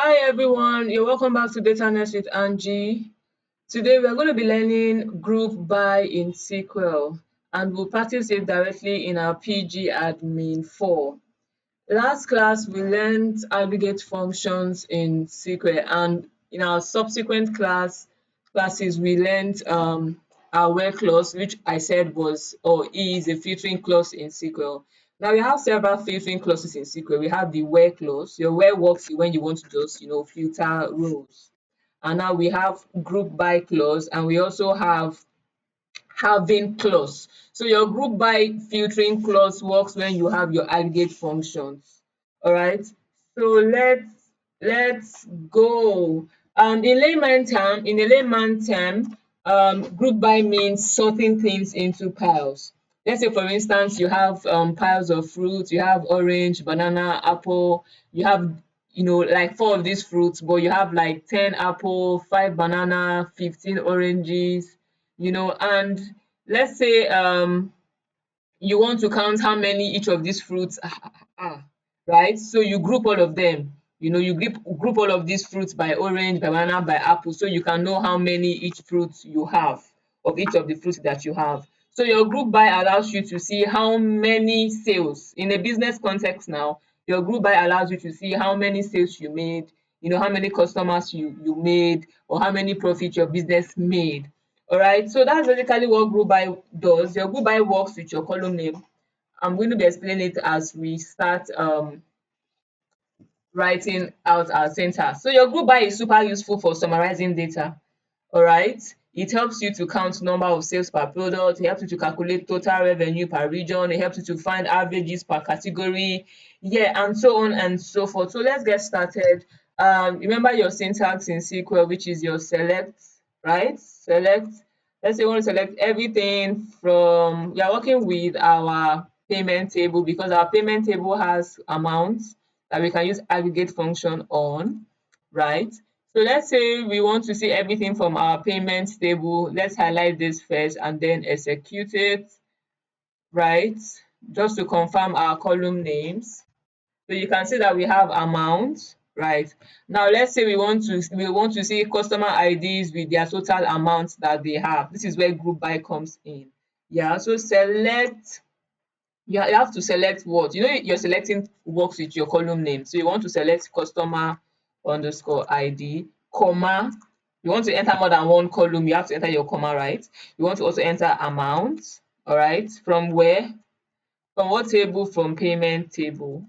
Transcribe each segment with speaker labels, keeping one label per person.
Speaker 1: Hi everyone, you're welcome back to Data Analyst with Angie. Today we're going to be learning group by in SQL and we'll practice it directly in our PG Admin 4. Last class we learned aggregate functions in SQL and in our subsequent classes we learned our where clause, which I said was or is a filtering clause in SQL. Now we have several filtering clauses in SQL. We have the where clause. Your where works when you want to just filter rows. And now we have group by clause, and we also have having clause. So your group by filtering clause works when you have your aggregate functions. All right. So let's go. In a layman term, group by means sorting things into piles. Let's say, for instance, you have piles of fruits. You have orange, banana, apple. You have like four of these fruits, but you have like 10 apple, 5 banana, 15 oranges, and let's say you want to count how many each of these fruits are, right? So you group all of them. You group all of these fruits by orange, by banana, by apple, so you can know how many each fruit you have of each of the fruits that you have. So your group by allows you to see how many sales in a business context. Now your group by allows you to see how many sales you made, how many customers you made, or how many profit your business made. All right, so that's basically what group by does. Your group by works with your column name. I'm going to be explaining it as we start writing out our syntax. So your group by is super useful for summarizing data. All right, it helps you to count number of sales per product. It helps you to calculate total revenue per region. It helps you to find averages per category, yeah, and so on and so forth. So let's get started. Remember your syntax in SQL, which is your select, right? Select. Let's say we want to select everything from, we are working with our payment table because our payment table has amounts that we can use aggregate function on, right? So let's say we want to see everything from our payment table. Let's highlight this first and then execute it, right? Just to confirm our column names. So you can see that we have amount, right? Now let's say we want to see customer IDs with their total amount that they have. This is where group by comes in. Yeah, so select, you have to select what? You're selecting works with your column name. So you want to select customer underscore ID, comma. You want to enter more than one column, you have to enter your comma, right? You want to also enter amount, all right? From where? From what table? From payment table.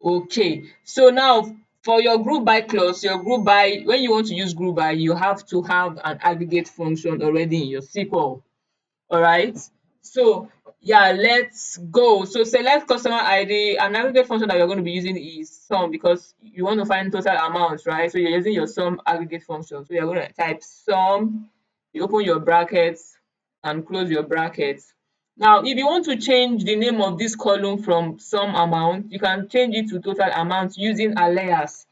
Speaker 1: Okay, so now for your group by clause, your group by, when you want to use group by, you have to have an aggregate function already in your SQL. All right, so yeah, let's go. So select customer ID. An aggregate function that you're going to be using is sum, because you want to find total amounts, right? So you're using your sum aggregate function. So you're going to type sum, you open your brackets and close your brackets. Now if you want to change the name of this column from sum amount, you can change it to total amount using alias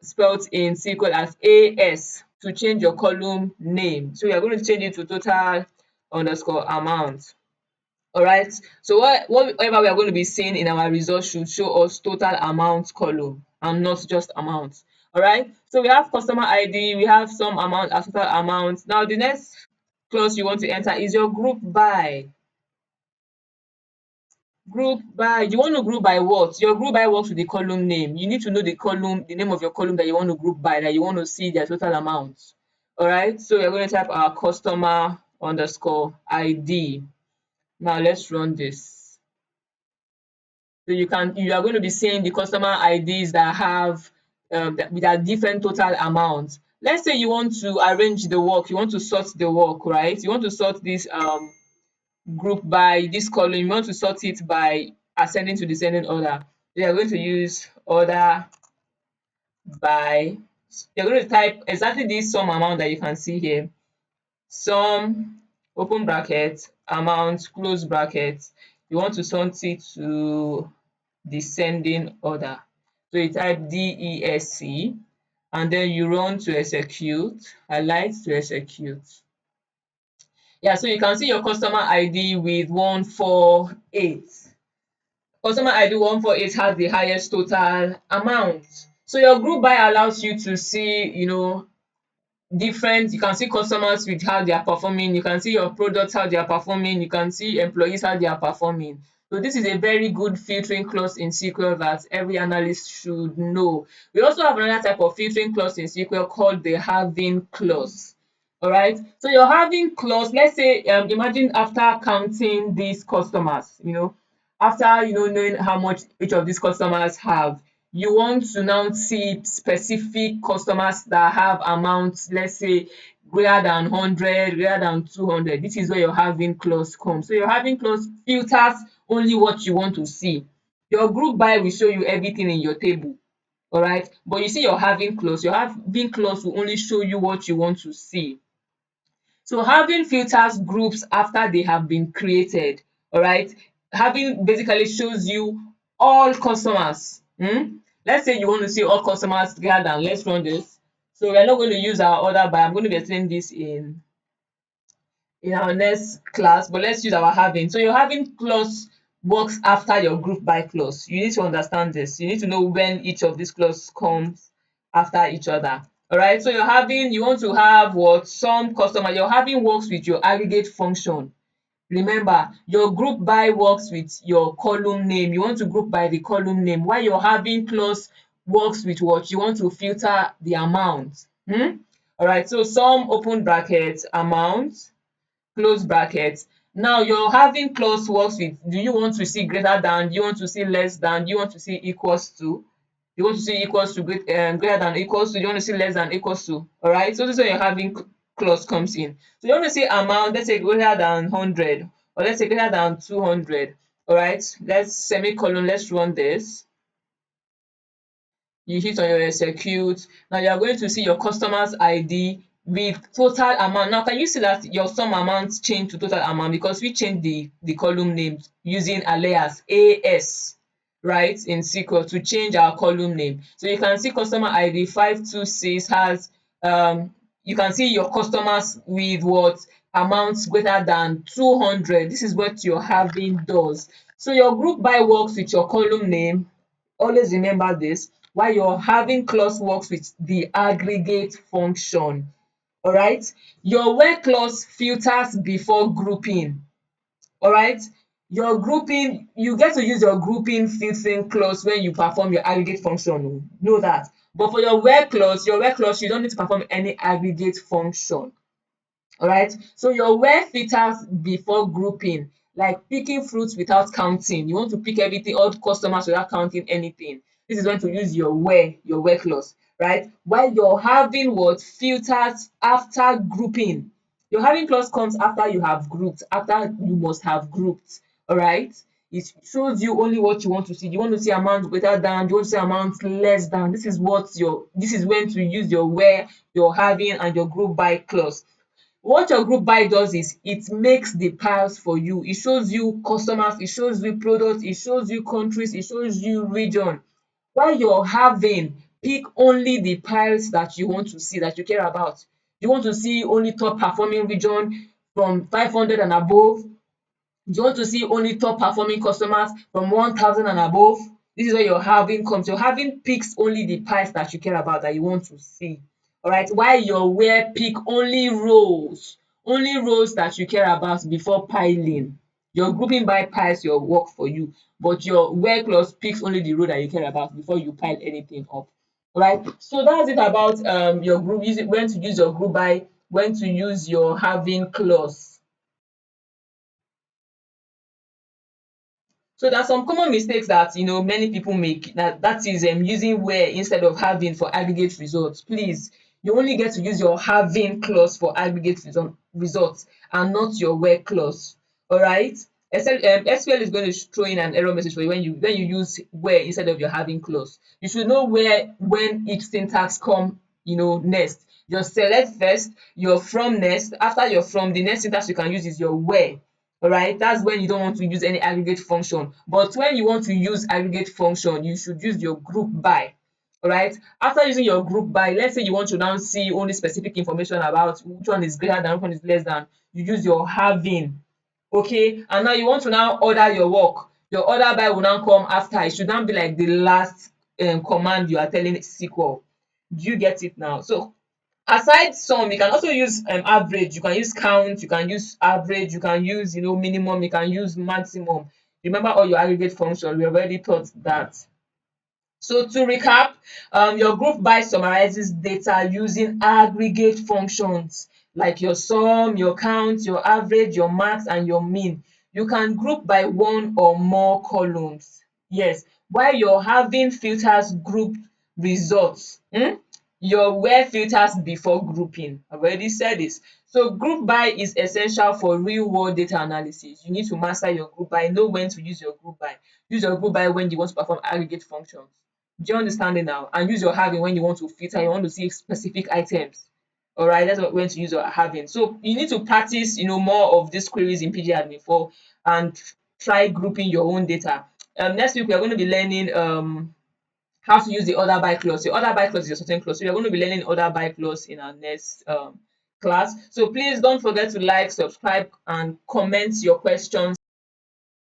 Speaker 1: spelled in SQL as AS to change your column name. So you're going to change it to total underscore amount. All right. So whatever we are going to be seeing in our results should show us total amount column and not just amount. All right. So we have customer ID, we have some amount as total amount. Now the next clause you want to enter is your group by. Group by, you want to group by what? Your group by works with the column name. You need to know the name of your column that you want to group by, that you want to see their total amount. All right, so we're going to type our customer underscore ID. Now let's run this. So you are going to be seeing the customer IDs that have with a different total amount. Let's say you want to arrange the work, you want to sort the work, right? You want to sort this group by this column, you want to sort it by ascending to descending order. You are going to use order by, you're going to type exactly this sum amount that you can see here. Sum, open bracket, amount, close bracket. You want to sort it to descending order. So you type DESC and then you run to execute, highlight to execute. Yeah, so you can see your customer ID with 148. Customer ID 148 has the highest total amount. So your group by allows you to see, different, you can see customers with how they are performing, you can see your products how they are performing, you can see employees how they are performing. So this is a very good filtering clause in SQL that every analyst should know. We also have another type of filtering clause in SQL called the halving clause. All right, so your halving clause, let's say, imagine after counting these customers, after knowing how much each of these customers have, you want to now see specific customers that have amounts, let's say, greater than 100, greater than 200. This is where your halving clause comes. So your halving clause filters only what you want to see. Your group by will show you everything in your table, all right, but you see your halving clause will only show you what you want to see. So having filters groups after they have been created, all right, having basically shows you all customers. Let's say you want to see all customers greater than, let's run this. So we're not going to use our order by, I'm going to be explaining this in our next class, but let's use our having. So your having clause works after your group by clause. You need to understand this. You need to know when each of these clauses comes after each other. All right. So you want to have what some customer. Your having works with your aggregate function. Remember, your group by works with your column name. You want to group by the column name. While your having clause works with what you want to filter the amount. All right. So some open brackets amount, close bracket. Now your having clause works with, do you want to see greater than, do you want to see less than, do you want to see equals to, you want to see equals to, greater than, equals to, do you want to see less than, equals to. All right, so this is where your having clause comes in. So you want to see amount, let's say greater than 100, or let's say greater than 200. All right, let's semicolon, let's run this. You hit on your execute. Now you are going to see your customer's ID with total amount. Now can you see that your sum amount changed to total amount because we changed the column name using alias AS, right, in SQL to change our column name. So you can see customer ID 526 has, you can see your customers with what amounts greater than 200. This is what your having does. So your group by works with your column name. Always remember this, while your having clause works with the aggregate function. All right, your where clause filters before grouping. All right, your grouping, you get to use your grouping filtering clause when you perform your aggregate function. Know that. But for your where clause, you don't need to perform any aggregate function. All right, so your where filters before grouping, like picking fruits without counting. You want to pick everything, all customers without counting anything. This is when to use your where clause, right? While your having what filters after grouping. Your having clause comes after you have grouped, after you must have grouped. All right, it shows you only what you want to see. You want to see amount greater than, you want to see amount less than. This is when to use your where, your having, and your group by clause. What your group by does is it makes the piles for you. It shows you customers, it shows you products, it shows you countries, it shows you region. While you're having, pick only the piles that you want to see, that you care about. You want to see only top performing region from 500 and above. You want to see only top performing customers from 1,000 and above. This is where your having comes. Your having picks only the piles that you care about, that you want to see. All right, while your where pick only rows that you care about before piling. Your grouping by piles your work for you, but your where clause picks only the row that you care about before you pile anything up. All right, so that's it about your group, when to use your group by, when to use your having clause. So there are some common mistakes that many people make. That is using where instead of having for aggregate results. Please, you only get to use your having clause for aggregate results and not your where clause. All right. SQL is going to throw in an error message for you when you use where instead of your having clause. You should know where when each syntax come next. Just select first your from next. After your from, the next syntax you can use is your where. All right, that's when you don't want to use any aggregate function. But when you want to use aggregate function, you should use your group by. All right, after using your group by, let's say you want to now see only specific information about which one is greater than, which one is less than, you use your having. Okay, and now you want to now order your work. Your order by will now come after. It should not be like the last command you are telling SQL. Do you get it now? So aside sum, you can also use average, you can use count, you can use average, you can use minimum, you can use maximum. Remember all your aggregate function, we already taught that. So to recap, your group by summarizes data using aggregate functions like your sum, your count, your average, your max, and your mean. You can group by one or more columns. Yes, while you're having filters group results, your where filters before grouping. I've already said this. So group by is essential for real world data analysis. You need to master your group by, know when to use your group by. Use your group by when you want to perform aggregate functions. Do you understand it now? And use your having when you want to filter, you want to see specific items. All right, that's what when to use your having. So you need to practice, more of these queries in PGAdmin 4 and try grouping your own data. Next week we are going to be learning how to use the order by clause. The order by clause is a certain clause. So we are going to be learning order by clause in our next class. So please don't forget to like, subscribe, and comment your questions